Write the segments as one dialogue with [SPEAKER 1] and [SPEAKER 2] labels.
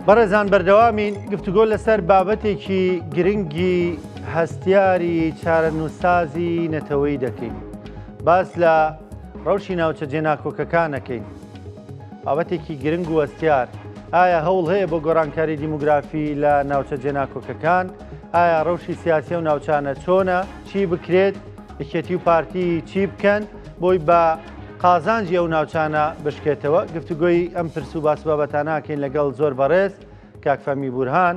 [SPEAKER 1] بەڕێزان بەردەوامین گفتوگۆ لەسەر بابەتێکی گرنگی هەستیاری چارەنووسازی نەتەوەیی دەکەین. باس لە ڕەوشی ناوچە جێناکۆکەکانەکەین. بابەتێکی گرنگ و هەستیار. ئایا هەوڵ هەیە بۆ گۆڕانکاری دیموگرافی لە ناوچە جێناکۆکەکان؟ ئایا ڕەوشی سیاسی و ناوچانە چۆنە؟ چی بکرێت؟ یەکێتی و پارتی چی بکەن بۆی بە قازانجی ئەو ناوچانە بشکێتەوە؟ گفتوگۆی ئەم پرس و باس بابەتانەکەین لەگەڵ زۆر بەڕێز کاک فەمی بورهان،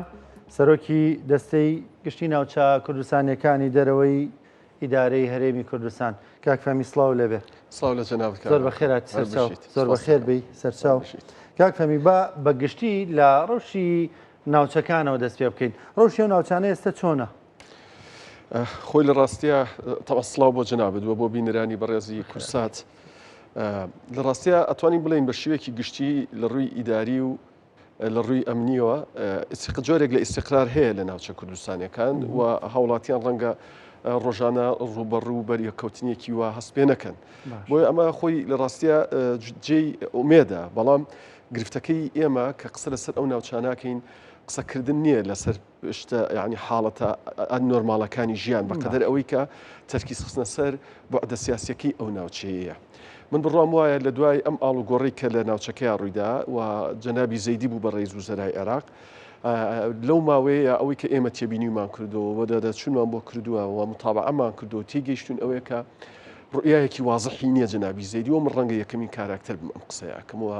[SPEAKER 1] سەرۆکی دەستەی گشتی ناوچە کوردستانیەکانی دەرەوەی ئیدارەی هەرێمی کوردستان. کاک فەمی سڵاو لەبێ.
[SPEAKER 2] سڵاو لە جەناب کاک.
[SPEAKER 1] زۆر بەخێرات سەرچاو. زۆر بەخێر بی سەرچاو. کاک فەمی بە گشتی لە ڕەوشی ناوچەکانەوە دەست پێ بکەین. ڕەوشی ئەو ناوچانە ئێستا چۆنە؟
[SPEAKER 2] خۆی لە ڕاستیە تەوا سڵاو بۆ جەنابت وە بۆ بینەرانی بەڕێزی کورسات. لە ڕاستیە ئەتوانین بڵێن بە شێوەیەکی گشتی لە ڕووی ئیداری و لە ڕووی ئەمنیەوە جۆرێک لە ئیستیقرار هەیە لە ناوچە کوردستانیەکان و هاوڵاتیان ڕەنگە ڕۆژانە ڕوبەڕوو بەریەکەوتنیەکی وا هەست پێ نەکەن. بۆیە ئەمە خۆی لە ڕاستیە جێی ئومێدە، بەڵام گرفتەکەی ئێمە کە قسە لەسەر ئەو ناوچاناکەین قسەکردن نییە لەسەر شتە یعنی حاڵەتە نۆرماڵەکانی ژیان بەقەدەر ئەوەی کە تەرکیز خستنە سەر بوعدە سیاسیەکەی ئەو ناوچەیە. من بڕوام وایە لە دوای ئەم ئاڵوگۆڕی کە لە ناوچەکەیان ڕوویدا و جەنابی زەیدی بوو بە ڕێز وزەرای عێراق، لەو ماوەیە ئەوەی کە ئێمە تێبینیمان کردەوە و دەچوونمان بۆ کردووە و متابعەمان کردو تێگەیشتون ئەوەیە کە ڕوئیایەکی وازەحی نییە جەنابی زەیدی و من ڕەنگە یەکەمین کاراکتەر بم ئەم قسەیەکەمەوە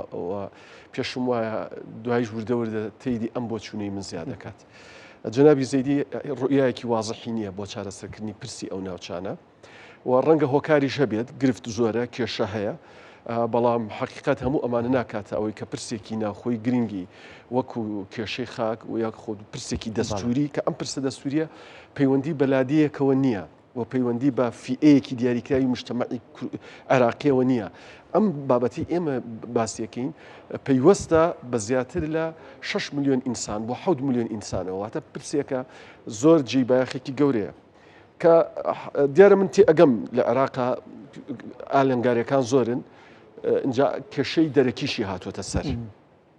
[SPEAKER 2] پێشم وایە دوایش وردەوردە تێیدی ئەم بۆ چوونەی من زیاد دەکات. جەنابی زەیدی ڕوئیایەکی وازەحی نییە بۆ چارەسەرکردنی پرسی ئەو ناوچانە و ڕەنگە هۆکاریش هەبێت گرفت زۆرە کێشە هەیە، بەڵام حقیقت هەموو ئەمانە ناکاتە ئەوەی کە پرسێکی ناوخۆی گرنگی وەکو کێشەی خاک و یاک خۆ پرسێکی دەستوری کە ئەم پرسە دەستوریە پەیوەندی بەلادەیەکەوە نییە و پەیوەندی بە فیئەیەکی دیاریکراوی مجتەمەعی عێراقیەوە نییە. ئەم بابەتی ئێمە باسیەکەین پەیوەستە بە زیاتر لە 6 ملیۆن ئینسان بۆ 7 ملیۆن ئینسانەوە، واتە پرسێکە زۆر جێبایەخێکی گەورەیە کە دیارە من تێ ئەگەم لە عێراقا ئالنگاریەکان زۆرن، اینجا کێشەی دەرەکیشی هاتوۆتە سەر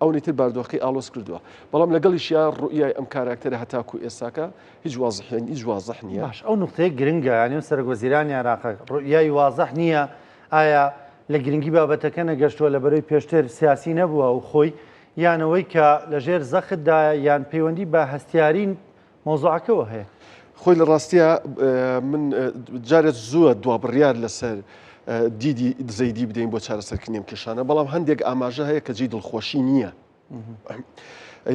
[SPEAKER 2] ئەو نیتر باردۆخی ئالۆز کردووە، بەڵام لەگەڵیشیان ڕوئیای ئەم کاراکتەرە هەتاکو ئێساکە هیچ وازەح نییە.
[SPEAKER 1] باش ئەو نقطەیە گرنگە، یعنی سەرۆکوەزیرانی عێراق ڕوئیای وازەح نییە. ئایا لە گرنگی بابەتەکە نەگەشتووە لەبەرەوەی پێشتر سیاسی نەبووە و خۆی یانەوەی کە لەژێر زەختدایە یان پەیوەندی بە هەستیارین مۆزوعەکەەوە هەیە؟
[SPEAKER 2] خۆی لە ڕاستیە من جارێت زووە دوابڕیار لەسەر دیدی زەیدی بدەین بۆ چارەسەرکردنی کێشانە، بەڵام هەندێک ئاماژە هەیە کە جێی دڵخۆشی نییە.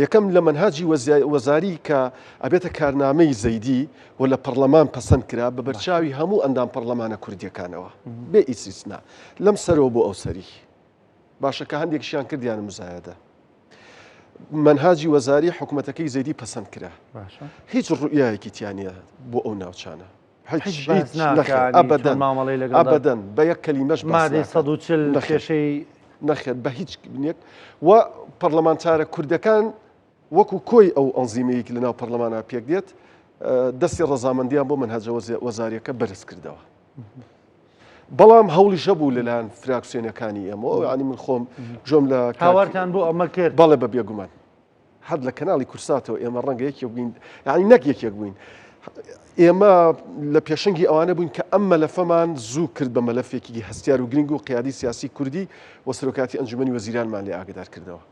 [SPEAKER 2] یەکەم لە منهاجی وەزاری کە ئەبێتە کارنامەی زەیدی و لە پەرلەمان پەسەند کرا بە بەرچاوی هەموو ئەندام پەرلەمانە کوردیەکانەوە بێ ئیسیسنا لەم سەرەوە بۆ ئەو سەری باشە کە هەندێکشیان کردیانە مزایەدە. منهاجی وەزاری حکوومەتەکەی زەیدی پەسەند کرا، هیچ ڕوئیایەکی تیانە بۆ ئەو ناوچانە ئەبەدەن بە یەک کەلیمەش
[SPEAKER 1] مادەی 140 کێشەی
[SPEAKER 2] نەخێت بە هیچ بنێک و پەرلەمانتارە کوردەکان وەکو کۆی ئەو ئەنزیمەیەکی لەناو پەرلەمانە پێک دێت دەستی ڕەزامەندیان بۆ منهاجە وەزاریەکە بەرز کردەوە. بەڵام هەوڵیش هەبوو لەلایەن فراکسیۆنەکانی ئێمە، ینی من خۆم ژۆم لە
[SPEAKER 1] هاوارتان بۆ ئەمە کرد
[SPEAKER 2] بەڵێ بە بێگومان هەر لە کەناڵی کورساتەوە ئێمە ڕەنگە یەکێک بووین، یعنی نەک یەکێک بووین، ئێمە لە پێشەنگی ئەوانە بووین کە ئەم مەلەفەمان زوو کرد بە مەلەفێکی هەستیار و گرنگ و قیادی سیاسی کوردی و سەرۆکاتی ئەنجومەنی وەزیرانمان لێ ئاگدار کردەوە.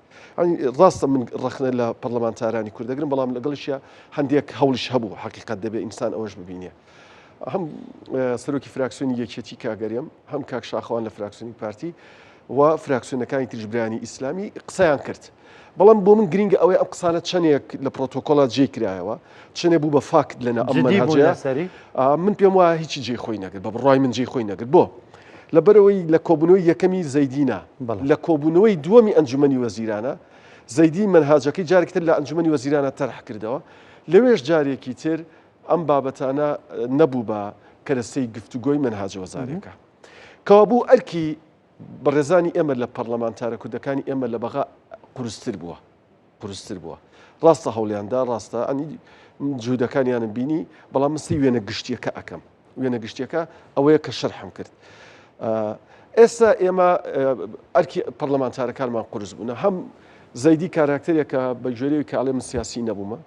[SPEAKER 2] ڕاستە من ڕخنە لە پەرلەمانتارانی کوردەگرم، بەڵام لەگەڵیشە هەندێک هەوڵش هەبوو حقیقت دەبێت ئینسان ئەوەش ببینێ. هەم سەرۆکی فراکسیۆنی یەکێتی کاگەریم، هەم کاک شاخەوان لە فراکسیۆنی پارتی و فراکسیۆنەکانی تریژبرانی ئیسلامی قسەیان کرد، بەڵام بۆ من گرنگە ئەوەی ئەم قسانە چەندێک لە پرۆتۆکۆڵات جێ کرایەوە، چنێ بوو بە فاکت لەنە ئەم منهاجەیە من پێم وایە هیچی جێ خۆی نەگرت، بە بڕای من جێ خۆی نەگرت. بۆ لەبەرەوەی لە کۆبوونەوەی یەکەمی زەیدینە لە کۆبوونەوەی دووەمی ئەنجومەنی وەزیرانە زەیدی منهاجەکەی جارێکتر لە ئەنجومەنی وەزیرانە تەرح کردەوە، لەوێش جارێکی تر ئەم بابەتانە نەبوو بە کەرەستەی گفتوگۆی منهاجە وەزارەکە کەوا بوو ئەرکی بەڕێزانی ئێمە لە پەرلەمانتارە کوردەکانی ئێمە لە بەغا قورستر بووە. ڕاستە هەوڵیاندا، ڕاستە ئەنی جوودەکانیانم بینی، بەڵام مستی وێنە گشتیەکە ئەەکەم. وێنە گشتیەکە ئەوەیە کە شەرحم کرد. ئێستا ئێمە ئەرکی پەرلەمانتارەکانمان قورس بوون، هەم زەیدی کاراکتەرێکە بە گوێرەوەی کە ئەڵێ من سیاسی نەبوومە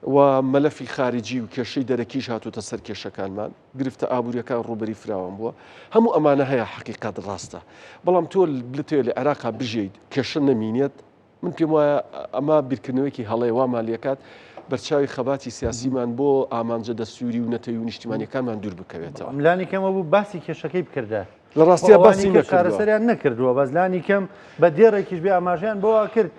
[SPEAKER 2] و مەلەفی خارجی و کێشەی دەرەکیش هاتووتە سەر کێشەکانمان گرفتە ئابوووریەکان ڕوبەری فراوان بووە هەموو ئەمانە هەیە حقیقەت ڕاستە بەڵام تۆ بلتێ لە عێراقا بژیت کێشە نەمینێت من پێم وایە ئەمە بیرکردنەوەیکی هەڵەیە وامان لێکات بەرچاوی خەباتی سیاسیمان بۆ ئامانجە دەستوری و نەتەوی و نیشتیمانیەکانمان دوور بکەوێتەوە
[SPEAKER 1] ئەملانی کەمە بوو باسی کێشەکەی بکردە
[SPEAKER 2] لە ڕاستیە باسی
[SPEAKER 1] چارەسەریان نەکردووە بەزلانی کەم بە دێڕێکیش بێ ئاماژیان بۆوا کرد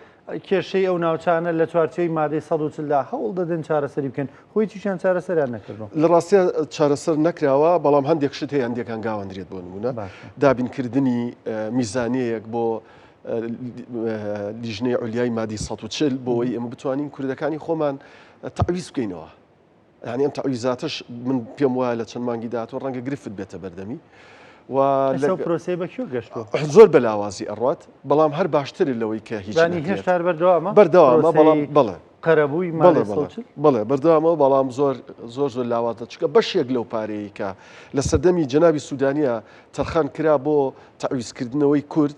[SPEAKER 1] کێشەی ئەو ناوچانە لە چوارچەی مادەی ١40 هەوڵ دەدەن چارەسەری بکەن خۆی چیشیان چارەسەریان نەکردەوە
[SPEAKER 2] لە ڕاستیە چارەسەر نەکراوە بەڵام هەندێک شت هەیە هەندێکان گاوەندرێت بۆ نمونە دابینکردنی میزانەیەک بۆ لیژنەی عولیای مادی ١40 بۆەوەی ئێمە بتوانین کوردەکانی خۆمان تعویز بکەینەوە یعنی ئەم تعویزاتش من پێم وایە لە چەند مانگی داهاتوە ڕەنگە گرفت بێتە بەردەمی و
[SPEAKER 1] پرۆسەی بەکوێ گەشتووە
[SPEAKER 2] زۆر بەلاوازی ئەڕات بەڵام هەر باشتر لەوەی کە هیچ
[SPEAKER 1] هێشتا بەردەوامە
[SPEAKER 2] بەردەوامە بەڵام بڵێ
[SPEAKER 1] قەرەبووی
[SPEAKER 2] بڵێ بەردەوامەوە بەڵام زۆر لاوازە چکە بەشێک لەو پارەیە کە لە سەردەمی جەنابی سوودانیە تەرخان کرا بۆ تعویزکردنەوەی کورد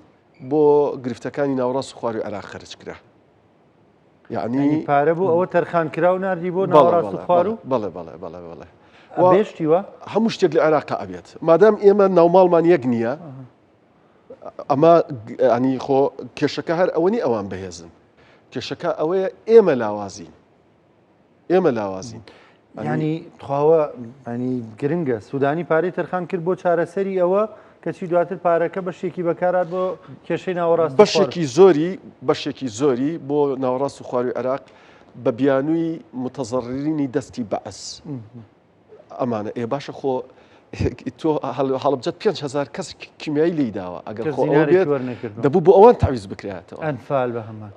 [SPEAKER 2] بۆ گرفتەکانی ناوەڕاست و خواروی عێراق خەرج کرا
[SPEAKER 1] یعنی پارە بوو ئەوە تەرخان کرا و نردی بۆ ناوەڕاست و خوار و
[SPEAKER 2] بەڵێ
[SPEAKER 1] بێشتیوە
[SPEAKER 2] هەموو شتێک لە عێراق ئەبێت مادام ئێمە ناوماڵمان یەک نییە ئەمە ئەنی خۆ کێشەکە هەر ئەوەنی ئەوان بەهێزن کێشەکە ئەوەیە ئێمە لاوازین
[SPEAKER 1] ینی تخواوە ینی گرنگە سوودانی پارەی تەرخان کرد بۆ چارەسەری ئەوە کەچی دواتر پارەکە بەشێکی بەکارات بۆ کێشەی ناوەڕاست
[SPEAKER 2] بەشێکی زۆری بۆ ناوەڕاست و خواروی عێراق بە بیانووی متەزەڕرینی دەستی بەعس ئەمانە باشە خۆ تۆ هەڵبجات 5,000 کەس کیمیایی لی داوە ئەگەر دەبوو بۆ ئەوان تعویز بکرێتەوە
[SPEAKER 1] ئەنفال بە هەمان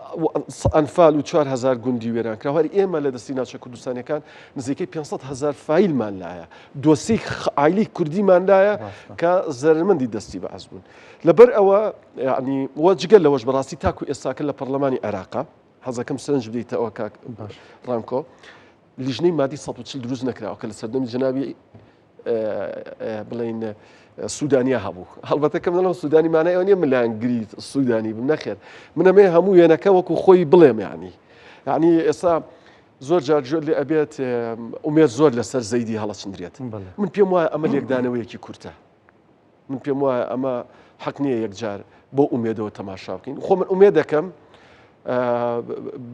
[SPEAKER 2] ئەنفال و 4,000 گوندی وێرانکرا هەر ئێمە لە دەستی ناوچە کوردستانیەکان نزیکەی 500,000 فایلمان لایە دۆسی عایلی کوردیمان لایە کە زەرمەندی دەستی بەعس بوون لەبەر ئەوە ینی وە جگەل لەوەش بەڕاستی تاکو ئێستاکە لە پەرلەمانی عێراقا حەزەکەم سەرنج بدەیتەوە کاک ڕامکۆ لیژنەی مادی 140 دروست نەکراوە کە لە سەردەمی جەنابی بڵین سوودانیا هەبوو هەڵبەتە کەم لەڵەوە سوودانیمانە ئەوە نیە ملایەنگریت سوودانی بم نەخێر منەمێ هەموو وێنەکە وەکو خۆی بڵێم یعنی ئێستا زۆر جار جۆر لێ ئەبێت ئومێر زۆر لەسەر زەیدی هەڵەچندرێت من پێم وایە ئەمە لێکدانەوەیەکی کورتە من پێم وایە ئەمە حەق نییە یەکجار بۆ ئومێدەوە تەماشا بکەین خۆ من ئومێد دەکەم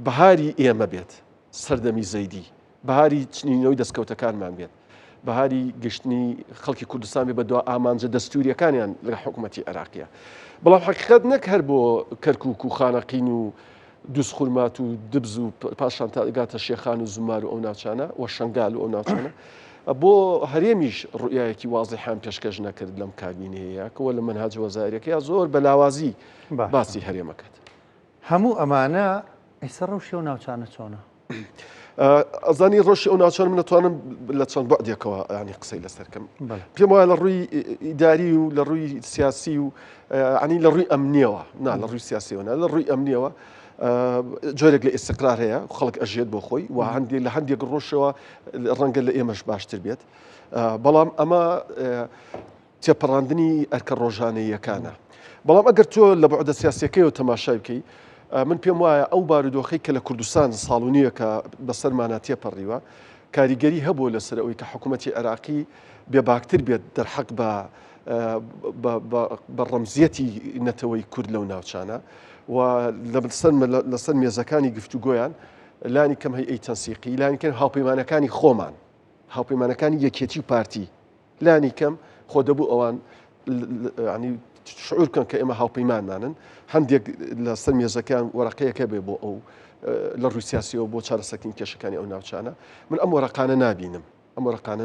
[SPEAKER 2] بەهاری ئێمە بێت سەردەمی زەیدی بەهاری چنینەوەی دەستکەوتەکانمان بێت بەهاری گشتنی خەڵکی کوردستان بێ بە دو ئامانجە دەستوریەکانیان لە حکوومەتی عێراقیە بەڵام حقیقەت نەک هەر بۆ کەرکووک و خانەقین و دووسخورمات و دبز و پاشان تاگاتە شێخان و زمار و ئەو ناوچانە و شنگال و ئەو ناوچانە بۆ هەرێمیش ڕوئایەکی وازیحان پێشکەش نەکرد لەم کابینەیە کەوە لە منهاج وەزارەکەی زۆر بەلاوازی باسی هەرێمەکەت
[SPEAKER 1] هەموو ئەمانە ئێستا ڕەوشی و ناوچانە چۆنە
[SPEAKER 2] ئەزانی ڕۆژی ئەو ناوچان من دەتوانم لە چەند بەعدێکەوە ینی قسەی لەسەرکەم پێم وایە لە ڕووی ئیداری و لە ڕووی سیاسی و ینی لە ڕووی ئەمنیەوە نا لە ڕووی سیاسیەوە لە ڕووی ئەمنیەوە جۆرێک لە ئێستقرار هەیە خەڵک ئەژێت بۆ خۆی و هەندێک لە هەندێک ڕۆژەوە ڕەنگە لە ئێمەش باشتر بێت بەڵام ئەمە تێپەڕاندنی ئەرکە ڕۆژانەیەکانە بەڵام ئەگەر تۆ لە بەعدە سیاسیەکەیەوە تەماشای بکەی من پێم وایە ئەو بارودۆخەی کە لە کوردستان ساڵونیە کە بەسەرمانە تێپەڕیوە کاریگەری هەبوو لەسەر ئەوەی کە حکوومەتی عێراقی بێباکتر بێت دەرحەق بە ڕەمزیەتی نەتەوەی کورد لەو ناوچانە و لەسەر مێزەکانی گفتوگۆیان لانی کەم هەیئەی تەنسیقی لانی کەم هاوپەیمانەکانی خۆمان هاوپەیمانەکانی یەکێتی و پارتی لانی کەم خۆ دەبوو ئەوان ینی شعور کەن کە ئێمە هاوپەیمانمانن هەندێک لە سەر مێزەکان وەرەقەیەکە بێ بۆ ئەو لە ڕووی سیاسیەوە بۆ چارەسەرکردنی کێشەکانی ئەو ناوچانە من ئەم وەرەقانە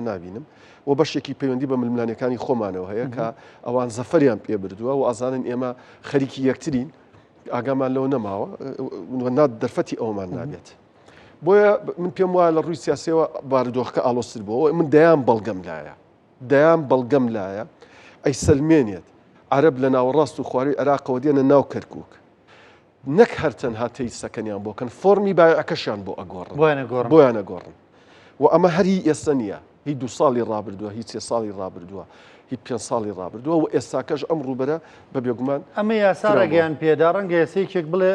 [SPEAKER 2] نابینم و بەشێکی پەیوەندی بە ململانەکانی خۆمانەوە هەیە کە ئەوان زەفەریان پێ بردووە و ئازانن ئێمە خەریکی یەکترین ئاگامان لەوە نەماوە دەرفەتی ئەومان نابێت بۆیە من پێم وایە لە ڕووی سیاسیەوە بارودۆخەکە ئالۆستر بووە من دەیان بەڵگەم لایە ئەی سەلمێنێت عەرەب لە ناوەڕاست و خواروی عێراقەوە دێنە ناو کەرکووک نەک هەرتەنها تەی سەکەنیان بۆکەن فۆرمی بایعەکەشیان بۆ ئەگۆڕن بۆیان ئەگۆڕن و ئەمە هەری ئێستا نییە هی 2 ساڵی ڕابردووە هی 3 ساڵی ڕابردووە هی 5 ساڵی ڕابردووە و ئێستاکەش ئەم ڕووبەرە بە بێگومان
[SPEAKER 1] ئەمە یاسا ڕێگەیان پێدا ڕەنگە یاسەیەکێک بڵێ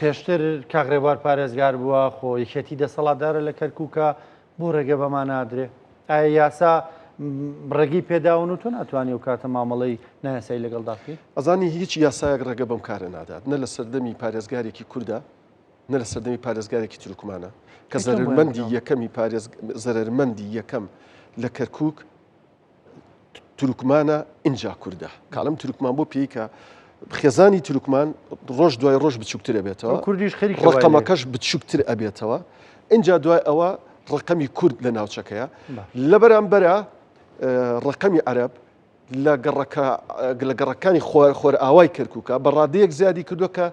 [SPEAKER 1] پێشتر کاغڕێوار پارێزگار بووە خۆ یەکێتی دەسەڵاتدارە لە کەرکووکە بۆ ڕێگە بەمان نادرێ ئایا یاسا ڕێگی پێداون و تۆ ناتوانانی و کاتە مامەڵەی نایاسایی لەگەڵ داخی
[SPEAKER 2] ئەزانی هیچ یاسایەک ڕێگە بەم کارە نادات نە لە سەردەمی پارێزگارێکی کووردا نە لە سەردەمی پارێزگارێکی تورکمانە کە زەرمەندی یەکەم لە کەرکووک تورکمانە ئینجا کووردا کاڵم تورکمان بۆ پێیکە خێزانی تورکمان ڕۆژ دوای ڕۆژ بچووکتر ئەبێتەوە
[SPEAKER 1] کوردیش خەریکە
[SPEAKER 2] ڕقەمەکەش بچووکتر ئەبێتەوە اینجا دوای ئەوە ڕقەمی کورد لە ناوچەکەیە لە بەرامبەرە ڕقەمی عەرەب لە گەڕەکانی خۆر ئاوای کەرکووکە بە ڕادەیەک زیادی کردووە کە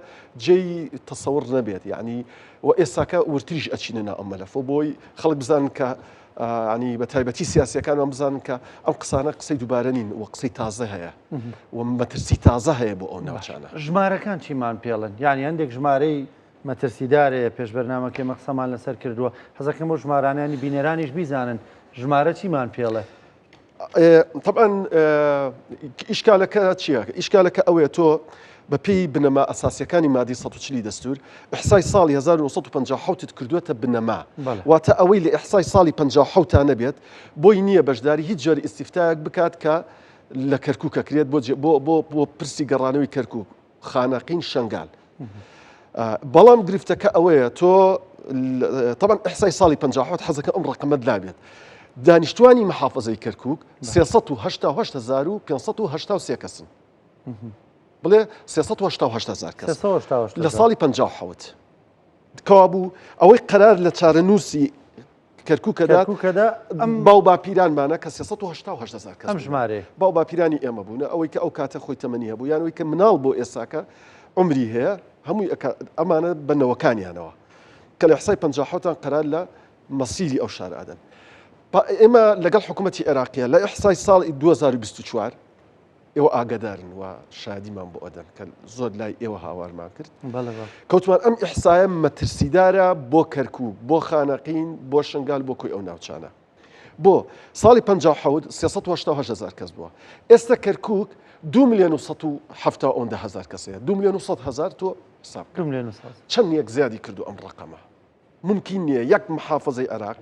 [SPEAKER 2] جێی تەسەوڕ نەبێت یعنی و ئێستاکە ورتریش ئەچینە ناو ئەم مەلەفە بۆی خەڵک بزانن کە ینی بە تایبەتی سیاسیەکانمان بزانن کە ئەم قسانە قسەی دووبارە نین و قسەی تازە هەیە و مەترسی تازە هەیە بۆ ئەو ناوچانە
[SPEAKER 1] ژمارەکان چیمان پێڵن یعنی هەندێک ژمارەی مەترسیدارەیە پێشبەرنامەکەی مە قسەمان لەسەر کردووە حەزەکەم بۆ ژمارانانی بینەرانیش بیزانن ژمارە چیمان پێڵێ
[SPEAKER 2] طبعا ئیشکالەکە چییە؟ ئیشکالەکە ئەوەیە تۆ بەپێی بنەما ئەساسیەکانی مادی 140 دەستور ئیحسای ساڵی 1950 کردووەتە بنەما واتە ئەوەی لە ئیحسای ساڵی 50 تا نەبێت بۆی نییە بەشداری هیچ جۆری ئیستیفتایەک بکات کە لە کەرکووکە کرێت بۆ پرسی گەڕانەوەی کەرکووک خانەقین شەنگال بەڵام گرفتەکە ئەوەیە تۆ طبعا ئیحسای ساڵی 50 حەزەکە ئەم ڕقەمەت لابێت دانیشتوانی محافظەی کەرکووک 385 کەسن بڵێ 380 کەس لە ساڵی 50 کەوا بوو ئەوەی قەرار لە چارەنووسی کەرکووکەدا باو باپیرانمانە کە 380 کەس
[SPEAKER 1] ئەم ژمارە
[SPEAKER 2] باو باپیرانی ئێمە بوون ئەوەی کە ئەو کاتە خۆی تەمەنی هەبوو یانەوەی کە مناڵ بۆ ئێساکە عمری هەیە هەمووی ئەمانە بنەوەکانیانەوە کە لە ئیحسای 50 قەرار لە مەسیری ئەو شار ئادەن ئێمە لەگەڵ حکوومەتی عێراقیە لە ئیحسای ساڵی 2024 ئێوە ئاگدارن و شادیمان بۆ ئەدەن کە زۆر لای ئێوە هاوارمان کرد کەوتمان ئەم ئیحسایە مەترسیدارە بۆ کەرکووک بۆ خانەقین بۆ شنگال بۆ کۆی ئەو ناوچانە بۆ ساڵی 380 کەس بووە ئێستا کەرکووک 2,170,000 کەسەیە 2,100,000 تۆ حساب چەند یەک زیادی کردو ئەم ڕقەمە ممکن نییە یەک محافظەی عێراق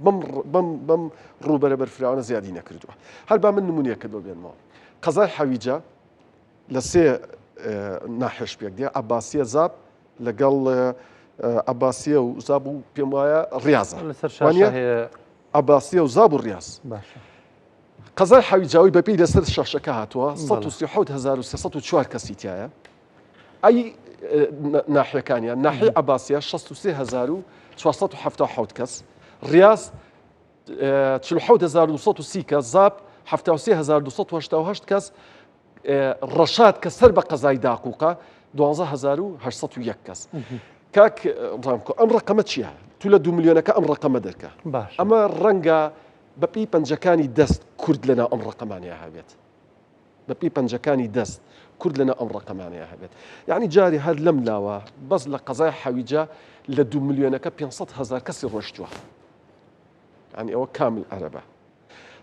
[SPEAKER 2] بەم ڕووبەرە بەرفراوانە زیادی نەکردووە هەر با من نمونەیەکە بۆ بێنمەوە قەزای حەویجە لە سێ ناحێش پێک دێ عەباسیە زاب لەگەڵ عەباسیە و زاب و پێم وایە ڕیازە عەباسیە و زاب و ڕیاز قەزای حەویجاوی بەپێی لەسەر شەخشەکە هاتووە 137,304 کەسی تایە ئەی ناحیەکانیان ناحی عەباسیە 63,477 کەس ڕیاز 47,230 کەس زاب 73,288 کەس ڕەشاد کە سەر بە قەزای داقووقە 12,801 کەس کاک ڕامکۆ ئەم ڕقەمە چییە؟ تو لە 2 ملیۆنەکە ئەم ڕقەمە دەرکە ئەمە ڕەنگە بەپی پەنجەکانی دەست کورد لەنا ئەم ڕقەمانەیە هەبێت بەپی پەنجەکانی دەست کورد لەنا ئەم ڕقەمانەیە هەبێت یعنی جاری هەر لەم لاوە بەس لە قەزای حەویجە لە 2 ملیۆنەکە 500,000 کەسی ڕۆشتووە ینی ئەوە کامل عەرەبە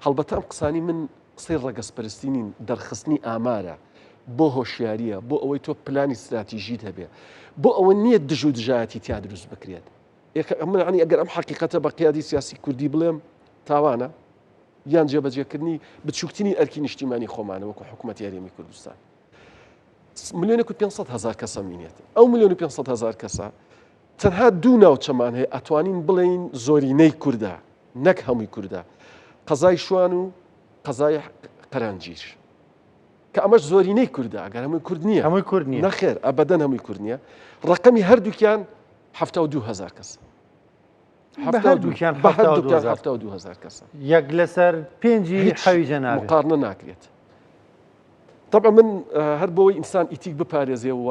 [SPEAKER 2] هەڵبەتە ئەم قسانی من قسەی ڕەگەزپەرستی نین دەرخستنی ئامارە بۆ هۆشیاریە بۆ ئەوەی تۆ پلانی استراتیژیت هەبێ بۆ ئەوە نییە دژ و دژایەتی تیا دروست بکرێت من عنی ئەگەر ئەم حەقیقەتە بە قیادی سیاسی کوردی بڵێم تاوانە یان جێبەجێکردنی بچووکتنی ئەرکی نیشتیمانی خۆمانە وەکو حکوومەتی هەرێمی کوردستان 1,500,000 کەسە مینێت ئەو 1,500,000 کەسە تەنها دوو ناوچەمان هەیە ئەتوانین بڵێین زۆرینەی کووردە نەک هەمووی کووردە قەزای شوان و قەزای قەرانجیر کە ئەمەش زۆرینەی کووردە ئەگەر هەمووی کورد نییە
[SPEAKER 1] هەمووی کورد نییە
[SPEAKER 2] نەخێر ئەبەدەن هەمووی کورد نییە ڕقەمی هەردووکیان 72,000 کەس 72,000 کەسە
[SPEAKER 1] یەک لەسەر پێنجی حەویجە نابێت
[SPEAKER 2] مقارنە ناکرێت طبعا من هەر بۆەوەی ئینسان ئیتیک بپارێزێ و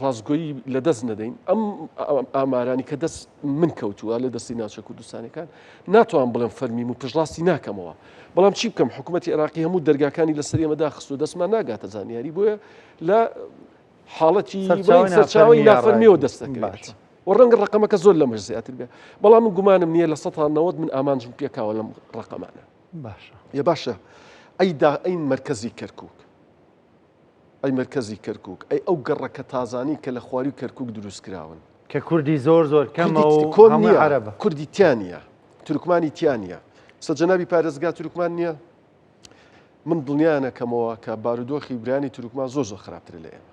[SPEAKER 2] ڕازگۆیی لە دەست نەدەین ئەم ئامارانی کە دەست من کەوتووە لە دەستی ناوچە کوردستانەکان ناتوان بڵێم فەرمیم و پشڕاستی ناکەمەوە بەڵام چی بکەم حکوومەتی عێراقی هەموو دەرگاکانی لەسەر ئێمە داخست و دەستمان ناگاتە زانیاری بۆیە لە حاڵەتی سەرچاوی نافەرمیەوە دەستەکەات و ڕەنگە ڕقەمەکە زۆر لەمەش زیاتر بێ بەڵام من گومانم نییە لە 190 من ئامانجم پێکاوە لەم ڕقەمانە
[SPEAKER 1] باشە
[SPEAKER 2] باشە ئەی مەرکەزی کەرکووک ئەی مرکزی کەرکک ئەی ئەو گەڕەکە تازانی کە لە خواری کەرکک دروست کراون
[SPEAKER 1] کە کوردی زۆر کەمە و
[SPEAKER 2] کۆن
[SPEAKER 1] هەمووی
[SPEAKER 2] نییە
[SPEAKER 1] عەرەبە
[SPEAKER 2] کوردی تیان نییە تورکمانی تیان نییە سەرجەنابی پارێزگا تورکمان نییە من دڵنیانەکەمەوە کە بارودۆخی برانی تورکمان زۆر خراپتر لە ئێمە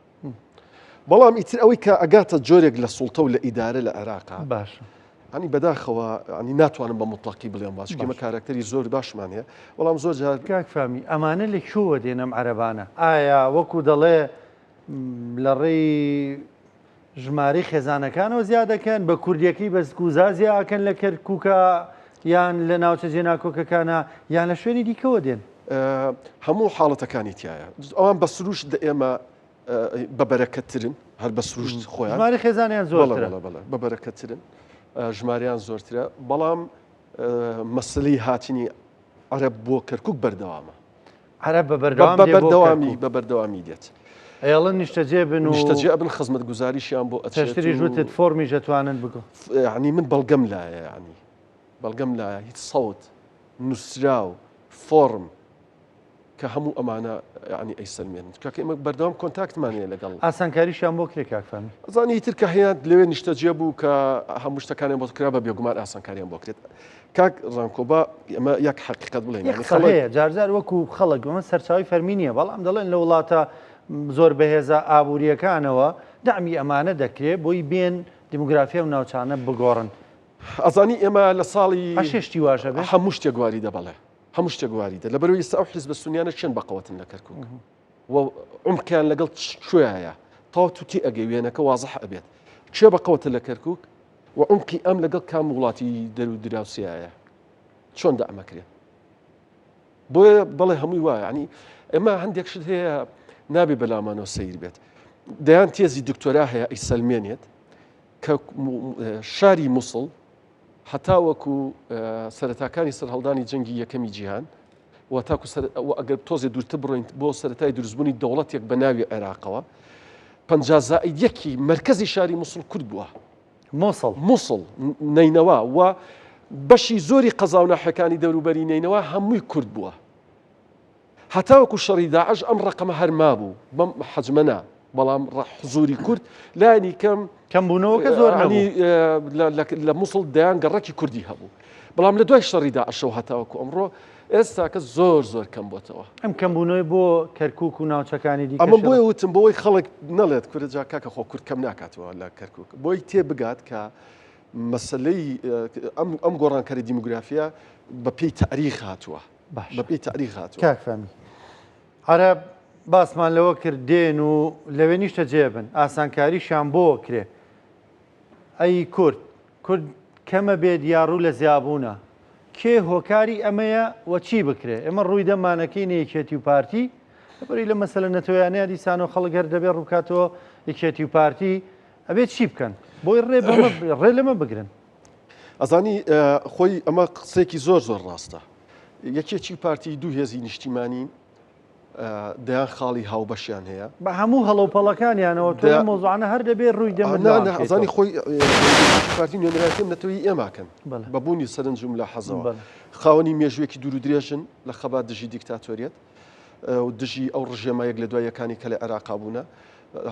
[SPEAKER 2] بەڵام ئیتر ئەوەی کە ئەگاتە جۆرێک لە سوڵتە و لە ئیدارە لە عێراقا
[SPEAKER 1] باش
[SPEAKER 2] ئەنی بەداخەوە ئەنی ناتوانم بە مطلقی بڵێم باشکەمە کارکتەری زۆر باشمان هەیە بەڵام زۆر جار
[SPEAKER 1] کاک فامی ئەمانە لە کووە دێنەم عەرەبانە ئایا وەکو دەڵێ لە ڕێی ژمارەی خێزانەکانەوە زیادەکەن بە کوردیەکەی بە گوزازی ئاکەن لە کەرکووکە یان لە ناوچە جێناکۆکەکانە یان لە شوێنی دیکەوە دێن
[SPEAKER 2] هەموو حاڵەتەکانی تایە ئەوان بە سروش ئێمە بەبەرەکەترن هەر بە سروش خۆیان
[SPEAKER 1] ژمارە خێزانیان زۆرترە
[SPEAKER 2] بەبەرەکەترن ژماریان زۆرترە بەڵام مەسلەی هاتنی عەرەب بۆ کەرکک بەردەوامە
[SPEAKER 1] عەرەب
[SPEAKER 2] بە بەردەوامی دێت
[SPEAKER 1] ئێڵن نیشتەجێ بن و
[SPEAKER 2] نیشتەجێ بن خزمەت گوزاریشیان بۆ
[SPEAKER 1] ئەچتری ژوتت فۆرمی دەتوانن بگۆ
[SPEAKER 2] ینی من بەڵگەم لایە ینی بەڵگەم لایە هیچ سەوت نووسراو فۆرم کە هەموو ئەمانە ینی ئەیسەلمێن کاکە ئێمە بەردەوام کۆنتاکتمانەیە لەگەڵ
[SPEAKER 1] ئاسانکاریشیان بۆ کرێ کاکفامی
[SPEAKER 2] ئەزانی تر کە هەیە لەوێ نیشتەجێ بوو کە هەموو شتەکانیان بۆ کرا بە بێگومان ئاسانکاریان بۆ کرێت کاک ڕانکۆبا ئەمە یەک حەقیقەت بڵێن
[SPEAKER 1] هەیە جارجار وەکو خەڵک ئەمە سەرچاوی فەرمی نییە بەڵام دەڵێن لە وڵاتە زۆر بەهێزە ئابوووریەکانەوە دامی ئەمانە دەکرێت بۆی بێن دیموگرافیا و ناوچانە بگۆڕن
[SPEAKER 2] ئەزانی ئێمە لە ساڵی
[SPEAKER 1] هەشتی واشە بێ
[SPEAKER 2] هەموو شتێک گواری دەبڵێ هەموو شتێک گواریدە لە بەرەوەی ئێستا ئەو حیزبە سونیانە چێن بەقەوەتن لە کەرکک و عمقیان لەگەڵ کوێیە تاو توتی ئەگەی وێنەکە وازەح ئەبێت چێ بەقەوەتە لە کەرکک و عمقی ئەم لەگەڵ کام وڵاتی دەرو دراوسایە چۆن دامەکرێت بۆیە بەڵێ هەمووی وایە ینی ئێمە هەندێک شت هەیە نابێ بەلامانەوە سیر بێت دەیان تێزی دکتۆرا هەیە ئەیسەلمێنێت کە شاری مووسڵ هەتا وەکو سەرەتاکانی سەرهەڵدانی جەنگی یەکەمی جیهان و تاکو ئەگەر تۆزێ دوورتە بڕۆین بۆ سەرەتای دروستبوونی دەوڵەتێک بە ناوی عێراقەوە 50 مرکزی شاری مووسڵ کورد بووە مووسڵ نینەوە و بەشی زۆری قەزا و ناحەکانی دەوروبەری نینەوە هەمووی کورد بووە هەتا وەکو شەڕی داعش ئەم ڕقەمە هەرما بوو بەم حەجمەنا بەڵام حزوری کورد لانی
[SPEAKER 1] کەم بوونەوەکە زۆر
[SPEAKER 2] لە مووسڵ دەیان گەڕەکی کوردی هەبوو بەڵام لە دوای شەڕی داعشەوە هەتاوەکو ئەمڕۆ ئێستاکە زۆر کەم بۆتەوە
[SPEAKER 1] ئەم کەمبوونەوەی بۆ کەرکک و ناوچەکانی دیکە
[SPEAKER 2] ئەمە بۆی وتم بۆی خەڵک نەڵێت کورد جا کاکە خۆ کورد کەم ناکاتەوە لە کەرکک بۆی تێبگات کە مەسلەی ئەم گۆڕانکاری دیموگرافیا بە پێی تاریخ هاتووە بە پێی تاریخ هاتووە
[SPEAKER 1] کاکفامی عەرەب باسمان لەوە کرد دێن و لەوێ نیشتە جێبن ئاسانکاریشان بۆ کرێ ئەی کورد کەمە بێت یاڕوو لە زیابوونە کێ هۆکاری ئەمەیە وە چی بکرێ ئێمە ڕووی دەمانەکەی یەکێتی و پارتی بەری لە مەسەلە نەتەوەیانەیە دیسان و خەڵک هەر دەبێت ڕووکاتەوە یەکێتی و پارتی ئەبێت چی بکەن بۆی ڕێ لەمە بگرن
[SPEAKER 2] ئەزانی خۆی ئەمە قسێکی زۆر ڕاستە یەکێکی پارتی دوو هێزی نیشتیمانی دەیان خاڵی هاوبەشیان هەیە
[SPEAKER 1] بە هەموو هەڵەوپەڵەکانیانەوە تۆ مۆزوعانە هەر دەبێت ڕووی
[SPEAKER 2] ئەزانی خۆی پارتی نوێنەراتیم نەتەوەی ئێماکەن بەبوونی سەرنجم لە حەزەوە خاوەنی مێژوێکی دوور و درێژن لە خەبات دژی دیکتاتۆریەت و دژی ئەو ڕژێمایەک لە دوایەکانی کە لە عێراقا بوونە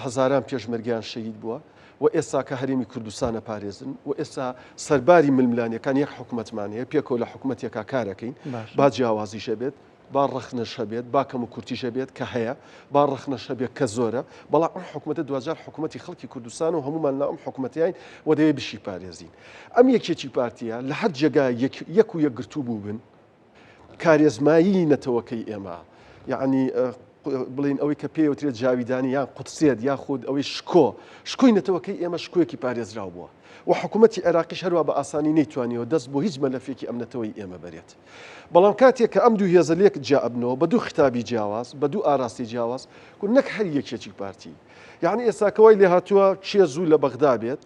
[SPEAKER 2] هەزاران پێشمەرگیان شەهید بووە و ئێستا کە هەرێمی کوردستانە پارێزن و ئێستا سەرباری ململانیەکان یەک حکوومەتمانەیە پێکەوە لە حکوومەتێکا کارەکەین با جیاوازیشە بێت با ڕەخنەشە بێت با کەم و کورتیشە بێت کە هەیە با ڕەخنەشە بێت کە زۆرە بەڵام ئەم حکوومەتە دوجار حکوومەتی خەڵکی کوردستان و هەمومان لە ئەم حکوومەتیین و دەوێت بشی پارێزین ئەم یەکێکی پارتیە لە هەر جێگا یەک و یەکگرتوو بوو بن کارێزمایی نەتەوەکەی ئێمە یعنی بڵین ئەوەی کە پێوترێت جاویدانی یان قوتسێت یاخود ئەوەی شکۆی نەتەوەکەی ئێمە شکوێکی پارێزراو بووە و حکوومەتی عێراقیش هەروە بە ئاسانی نەیتوانیەوە دەست بۆ هیچ مەلەفێکی ئەمنەتەوەی ئێمە بەرێت بەڵام کاتێک کە ئەم دوو هێزەلێک جابنەوە بە دوو خطابی جیاواز بە دوو ئاراستی جیاواز کو نەک هەر یەکێکی پارتی یعنی ئێستاکەوای لێ هاتووە چێ زوو لە بەغدا بێت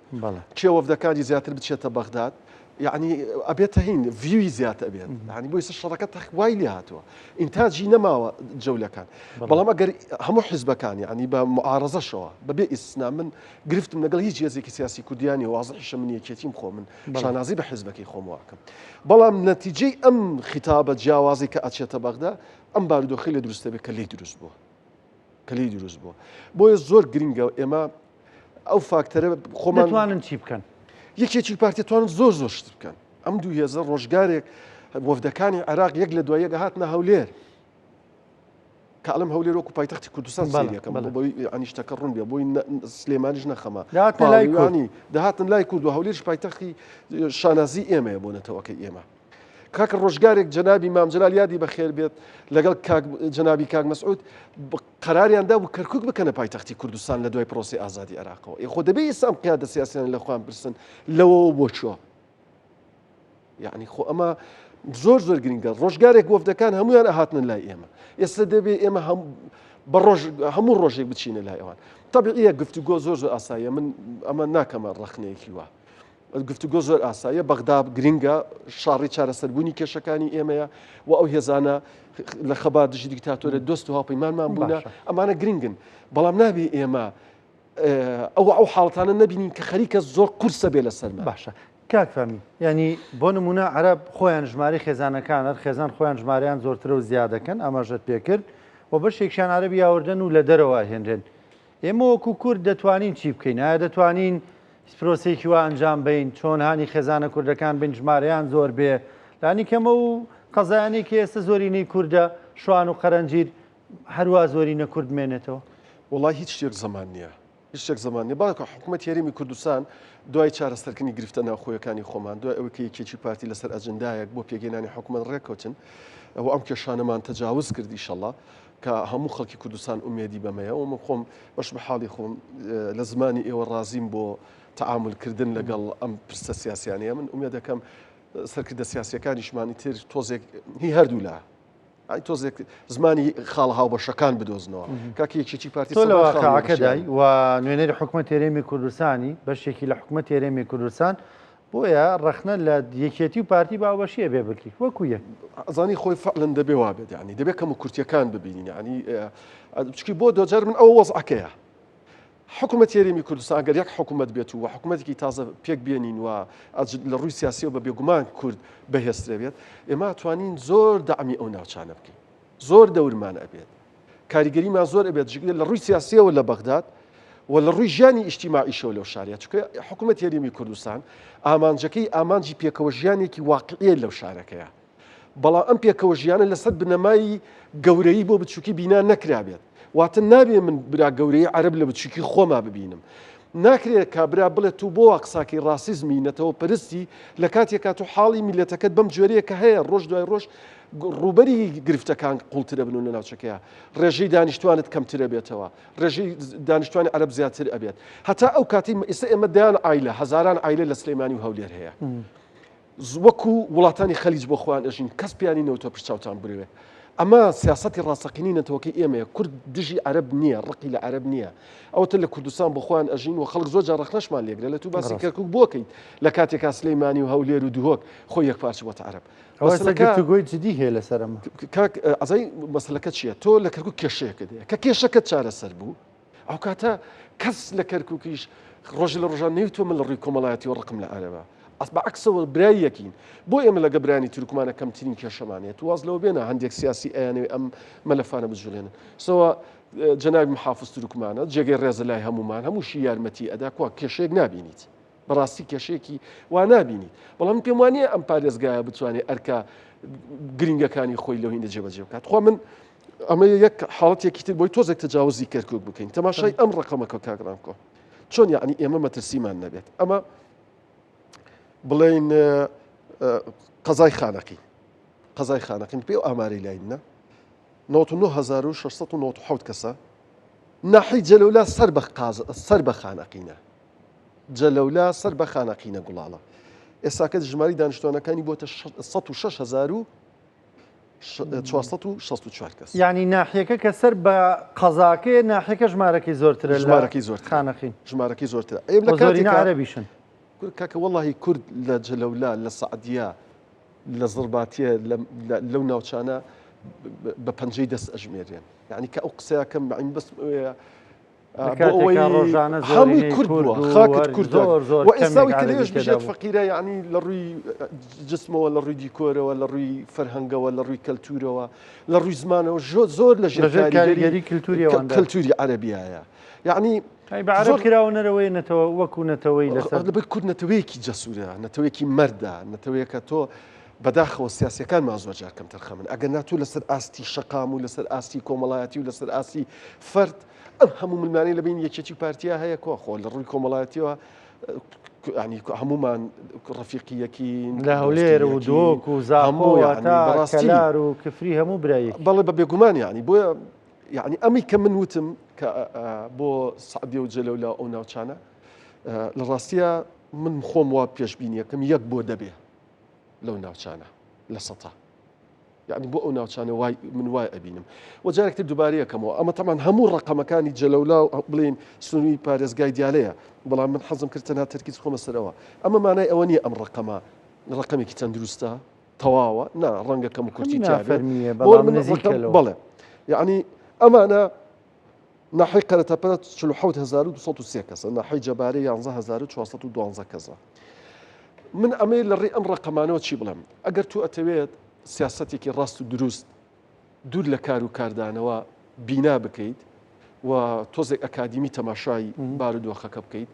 [SPEAKER 2] کێ وەفدەکانی زیاتر بچێتە بەغداد یعنی ئەبێتە هین ڤیوی زیاتر ئەبێت ینی بۆی شەڕەکە وای لێ هاتووە ئینتاجی نەماوە جەولەکان بەڵام ئەگەر هەموو حیزبەکان ینی بە معارەزەشەوە بەبێ ئیسنا من گرفتم لەگەڵ هیچ هێزێکی سیاسی کوردیانی وازەحیشە من یەکێتیم خۆ من شانازی بە حیزبەکەی خۆمەوەکەم بەڵام نەتیجەی ئەم خیتابە جیاوازی کە ئەچێتە بەغدا ئەم بارودۆخی لە دروستە بێت کە لێی دروست بووە کە لی دروست بووە بۆیە زۆر گرنگە ئێمە ئەو فاکتەرە خۆمان
[SPEAKER 1] دەتوانن چی بکەن
[SPEAKER 2] یەکێکی پارتی توانن زۆر شت بکەن ئەم 2000 ڕۆژگارێک وەفدەکانی عێراق یەک لە دوای یەک هاتنە هەولێر کە ئەڵم هەولێر وەکو پایتەختی کوردستان سیریەکەم بۆی ئەنیشتەکە ڕوون بێ بۆی سلێمانیش نەخەمە داهاتن لای کورد و هەولێرش پایتەختی شانازی ئێمەیە بۆ نەتەوەکەی ئێمە کاکە ڕۆژگارێک جەنابی مام جەلال یادی بەخێر بێت لەگەڵ جەنابی کاک مەسعود قەراریاندا بوو کەرکووک بکەنە پایتەختی کوردستان لە دوای پرۆسی ئازادی عێراقەوە خۆ دەبێ ئێستا ئەم قیادە سیاسییان لە خۆیان پرسن لەوەوە بۆ چوە یعنی خۆ ئەمە زۆر گرنگە ڕۆژگارێک وەفدەکان هەمویان ئەهاتنن لای ئێمە ئێستا دەبێ ئێمە هەموو ڕۆژێک بچینە لای ئەوان تەبیعیە گفتوگۆ زۆر ئاساییە من ئەمە ناکەمە ڕەخنەیەکی وە گفتوگۆ زۆر ئاساییە بەغدا گرنگە شاڕی چارەسەربوونی کێشەکانی ئێمەیە و ئەو هێزانە لە خەبا دژی دیکتاتۆرە دۆست و هاوپەیمانمان بوونە ئەمانە گرنگن بەڵام نابێ ئێمە ئەو حاڵەتانە نەبینین کە خەریکە زۆر قورسە بێ لەسەرمان
[SPEAKER 1] باشە کاکفەمی ینی بۆ نمونە عەرەب خۆیان ژماری خێزانەکان هەر خێزان خۆیان ژماریان زۆرترە و زیادەکەن ئەمەژەت پێکرد و بەشێکشان عەرەبی یاوردن و لە دەرەوە هێنرێن ئێمە وەکو کورد دەتوانین چی بکەین ئایا دەتوانین پرۆسێکی وا ئەنجام بدەین چۆن هانی خێزانە کوردەکان بن ژمارەیان زۆر بێ لانی کەمە و قەزایانی کە ئێستا زۆرینەی کووردە شوان و قەرەنجیر هەروە زۆرینە کورد مێنێتەوە
[SPEAKER 2] وڵای هیچ شتێک زەمان نییە هیچ شتێک زەمان نیە باوکە حکوومەت هێرێمی کوردستان دوای چارەسەرکردنی گرفتە ناوخۆیەکانی خۆمان دوای ئەوەی کە یەکێکی پارتی لەسەر ئەجەندایەک بۆ پێگەێنانی حکوومەت ڕێککەوتن ئەوە ئەم کێشانەمان تەجاوز کردی ئینشەڵڵا کە هەموو خەڵکی کوردستان ئومێدی بەمەیە و من خۆم بەش بە حاڵی خۆم لە زمانی ئێوە ڕازیم بۆ تعاملکردن لەگەڵ ئەم پرسە سیاسیانەیە من ئومێد دەکەم سەرکردە سیاسیەکانیشمانی تر تۆزێک هی هەردوو لە تۆزێک زمانی خاڵ هاوبەشەکان بدۆزنەوە کاکی یەکێکی پارتی
[SPEAKER 1] تۆ لە واقعەکەدای و نوێنەری حکوومەت هێرێمی کوردستانی بەشێکی لە حکوومەت هێرێمی کوردستان بۆیە ڕەخنە لە یەکێتی و پارتی باوەشیە بێ بکەیت وەکو یەک
[SPEAKER 2] ئەزانی خۆی فعلن دەبێ وابێت ینی دەبێت کەم و کورتیەکان ببینین ینی چکی بۆ دۆجار من ئەوە وەزعەکەیە حکوومەت هێرێمی کوردستان ئەگەر یەک حکوومەت بێت و حکوومەتێکی تازە پێک بێنین و لە ڕووی سیاسیەوە بە بێگومان کورد بەهێسترێت ئێمە توانین زۆر دامی ئەو ناوچانە بکەین زۆر دەورمان ئەبێت کاریگەریمان زۆر ئەبێت لە ڕووی سیاسیەوە لە بەغداد و لە ڕووی ژیانی ئیجتیماعیشەوە لەو شارە چونکە حکوومەت هێرێمی کوردستان ئامانجەکەی ئامانجی پێکەوە ژیانێکی واقعیە لەو شارەکەیە بەڵام ئەم پێکەوە ژیانە لەسەر بنەمایی گەورەی بۆ بچووکی بینا نەکرابێت واتە نابێ من برا گەورەی عەرب لە بچووکی خۆما ببینم ناکرێت کابرا بڵێت تو بۆ قساکی ڕاسیزمی نەتەوە پەرستی لە کاتێکا تو حاڵی میلەتەکەت بەم جۆرەیە کە هەیە ڕۆژ دوای ڕۆژ ڕوبەری گرفتەکان قوڵترە بنون لە ناوچەکەیە ڕێژەی دانیشتوانت کەمترە بێتەوە ڕێژەی دانیشتوانی عەرب زیاتر ئەبێت هەتا ئەو کاتی ئێستا ئێمە دایان عایلە هەزاران عایلە لە سلێمانی و هەولێر هەیە وەکو وڵاتانی خەلیج بۆ خۆیان ئەژین کەس پیانی نەوتۆ پرچاوتان بروێ ئەمە سیاسەتی ڕاستەقینی نەتەوەکەی ئێمەیە کورد دژی عەرب نییە ڕقی لە عەرب نییە ئەوتە لە کوردستان بۆ خۆیان ئەژین و خەڵک زۆر جار ڕەخنەشمان لێگرێت لە تو باسی کەرکووک بۆکەیت لە کاتێکا سلەیمانی و هەولێر و دوهۆک خۆی یەکپارچ بۆتە عەرب
[SPEAKER 1] گفتوگۆی جدی هەیە لەسەرەمە
[SPEAKER 2] کاک ئەزای مەسەلەکە چییە تۆ لە کەرکووک کێشەیەکت هەیە کە کێشەکەت چارەسەر بوو ئەو کاتە کەس لە کەرکووکیش ڕۆژ لە ڕۆژان نەیتوە من لە ڕووی کۆمەڵایەتی و ڕقم لە عەرەبە بەعکسەوە برای یەکین بۆ ئێمە لەگە برانی تورکمانە کەمترین کێشەمانێت واز لەوە بێنە هەندێک سیاسی ئەیانەوێ ئەم مەلەفانە بجوڵێنن سەوە جەنابی محافظ تورکمانە جێگەی ڕێزە لای هەمومان هەمووشی یارمەتی ئەدا کو کێشەیەک نابینیت بەڕاستی کێشەیەکی وا نابینیت بەڵام پێم وانە ئەم پارێزگایە بتوانێت ئەرکا گرنگەکانی خۆی لەو هینە جێبەجێ بکات خۆ من ئەمە یەک حاڵەتێکی تر بۆی تۆزێک تەجاوزی کەرکووک بکەین تەماشای ئەم ڕقەمەکە کاگرانکۆ چۆن یعنی ئێمە مەترسیمان نەبێت ئەمە بڵێن قەزای خانەقین پێ و ئاماری لاینە 9697 کەسە ناحی جەلەولا سەر بە خانەقینە جەلەولا سەر بە خانەقینە گوڵاڵە ئێستاکە ژماری دانیشتوانەکانی بۆتە 1664 کەس
[SPEAKER 1] ینی ناحیەکە کە سەر بە قەزاکەی ناحیەکە ژمارەکەی زۆرترە
[SPEAKER 2] ژمارەکەی زۆر
[SPEAKER 1] خانەقین
[SPEAKER 2] ژمارەکەی زۆرترە
[SPEAKER 1] زۆرینە عەرەبیشن
[SPEAKER 2] کاکە وەڵاهی کورد لە جەلەولا لە سەعدیە لە زڕباتیە لەو ناوچانە بە پەنجەی دەست ئەژمێرێن یعنی کە ئەو قسەیەکەم بەس هەمووی کورد بووە خاکت کورد و ئێستاوی کە لێش بژێت فەقیرە یعنی لە ڕووی جسمەوە لە ڕووی دیکۆرەوە لە ڕووی فەرهەنگەوە لە ڕووی کەلتورەوە لە ڕووی زمانەوە زۆر لە ژێر کەلتوری عەرەبیایە یعنی
[SPEAKER 1] بەعرەب کراوە نەرەوەی نەتەوە وەکو نەتەوەی لەسەر
[SPEAKER 2] لەبەر کورد نەتەوەیەکی جەسوورە نەتەوەیەکی مەردە نەتەوەیەکە تۆ بەداخەوە سیاسەکانمان زۆر جار کەمتر خەمن ئەگەر ناتوو لەسەر ئاستی شەقام و لەسەر ئاستی کۆمەڵایەتی و لەسەر ئاستی فرد ئەم هەموو ملمانی لە بین یەکێتی پارتیا هەیە کۆخۆ لە ڕووی کۆمەڵایەتیەوە ینی هەمومان ڕەفیقیەکی
[SPEAKER 1] لە هەولێر و دۆک و زامۆ کەلار و کفری هەموو برایەکی
[SPEAKER 2] بەڵێ بە بێگومان یعنی بۆیە یعنی ئەمی کە من وتم کە بۆ سعدیە و جەلەولا ئەو ناوچانە لە ڕاستیە من خۆم وا پێشبینیەکەم یەک بۆ دەبێ لەو ناوچانە لە سەتا یعنی بۆ ئەو ناوچانە من وای ئەبینم وەجارێکتر دووبارەیەکەمەوە ئەمە تەمان هەموو ڕقەمەکانی جەلەولا و بڵین سنووی پارێزگای دیالەیە بەڵام من حەزم کرد تەنها تەرکیز خۆمە سەرەوە ئەمە مانای ئەوە نییە ئەم ڕقەمە ڕقەمێکی چەند دروستە تەواوە نا ڕەنگە کەم و کورتی بەڵێ یعنی ئەمانە ناحی قەرەتەپەرە 47203 کەسە ناحی جەبارەی 11412 کەسە من ئەمەی لە ڕێ ئەم ڕقەمانەوە چی بڵێم ئەگەر تو ئەتەوێت سیاسەتێکی ڕاست و دروست دوور لە کار و کاردانەوە بینا بکەیت و تۆزێک ئەکادیمی تەماشای بارودۆخەکە بکەیت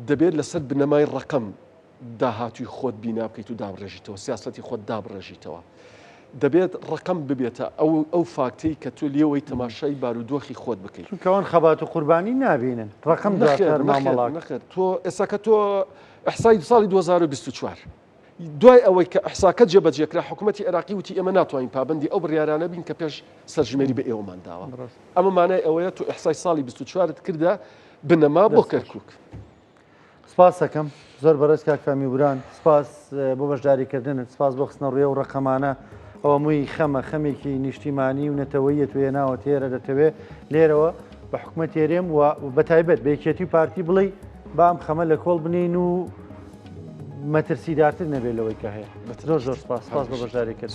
[SPEAKER 2] دەبێت لەسەر بنەمای ڕقەم داهاتوی خۆت بینا بکەیت و دابڕێژیتەوە سیاسەتی خۆت دابڕێژیتەوە دەبێت ڕقەم ببێتە ئەو فاکتەی کە تۆ لێوەی تەماشای بارودۆخی خۆت بکەیت
[SPEAKER 1] کەوان خەبات و قوربانی نابینن ڕقەم
[SPEAKER 2] نەخێر تۆ ئێساکە تۆ ئەحسای ساڵی 2024 دوای ئەوەی کە ئەحساکە جێبەجێکرا حکوومەتی عێراقی وتی ئێمە ناتوانین پابندی ئەو بڕیارانە بین کە پێش سەرژمێری بە ئێوەمان داوە ئەمە مانای ئەوەیە تو ئەحسای ساڵی 24 کردە بنەما بۆ کەرکووک
[SPEAKER 1] سپاس دەکەم زۆر بەڕێز کاک فامیبوران سپاس بۆ بەشداریکردنت سپاس بۆ خستنە ڕێ و ڕقەمانە ئەوە مووی خەمێکی نیشتیمانی و نەتەوەیە توێ ناوە تێرە دەتەوێت لێرەوە بە حکوومەت تێرێم و بەتایبەت بەیەکێتی پارتی بڵێ بام خەمە لە کۆڵ بنین و مەترسیدارتر نەبێت لەوەی کە هەیە زۆر سپاس بۆ بەشداریکردن